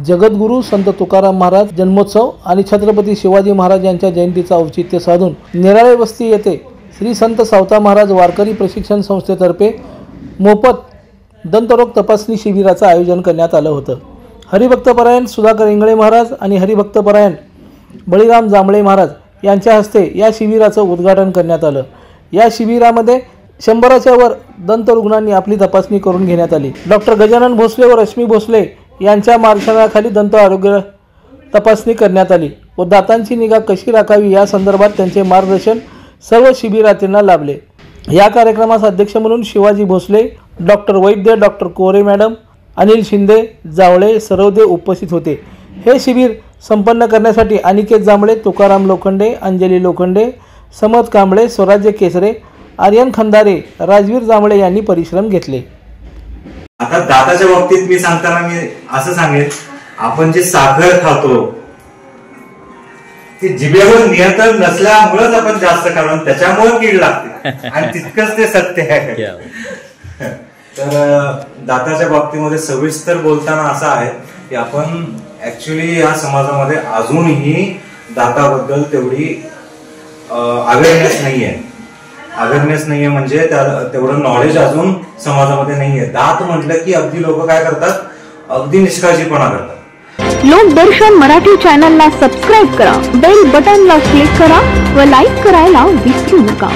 जगद्गुरू संत तुकाराम महाराज जन्मोत्सव आणि छत्रपती शिवाजी महाराज यांच्या जयंतीचा औचित्य साधून नेराळे वस्ती येथे श्री संत सावता महाराज वारकरी प्रशिक्षण संस्थेतर्फे मोफत दंतरोग तपासणी शिबिराचं आयोजन करण्यात आलं होतं। हरिभक्तपरायण सुधाकर इंगळे महाराज आणि हरिभक्तपरायण बळीराम जांभळे महाराज यांच्या हस्ते या शिबिराचं उद्घाटन करण्यात आलं। या शिबिरामध्ये 100च्या वर दंत रुग्णांनी आपली तपासणी करून घेण्यात आली। डॉक्टर गजानन भोसले व रश्मी भोसले यांच्या मार्गदर्शनाखाली दंत आरोग्य तपासणी करण्यात आली व दातांची निगा कशी राखावी या संदर्भात त्यांचे मार्गदर्शन सर्व शिबिरार्थींना लाभले। या कार्यक्रमास अध्यक्ष म्हणून शिवाजी भोसले, डॉक्टर वैद्य, डॉक्टर कोरे मॅडम, अनिल शिंदे, जावळे, सरवदे उपस्थित होते। हे शिबिर संपन्न करण्यासाठी अनिकेत जांभळे, तुकाराम लोखंडे, अंजली लोखंडे, समत कांबळे, स्वराज्य केसरे, आर्यन खंदारे, राजवीर जांभळे यांनी परिश्रम घेतले। आता दाताच्या बाबतीत मी सांगताना मी असं सांगेन, आपण जे साखर खातो ते जिभेवर नियंत्रण नसल्यामुळेच आपण जास्त खातो, त्याच्यामुळे कीड लागते आणि तितकंच ते सत्य आहे। तर दाताच्या बाबतीमध्ये सविस्तर बोलताना असं आहे की आपण ऍक्च्युली या समाजामध्ये अजूनही दाताबद्दल तेवढी अवेअरनेस नाहीये म्हणजे तेवढं नॉलेज अजून समाजामध्ये नाहीये। दात म्हटलं की अगदी लोक काय करतात, अगदी निष्काळजीपणा करतात। लोकदर्शन मराठी चॅनलला सबस्क्राइब करा, बेल बटनला क्लिक करा व लाईक करायला विसरू नका।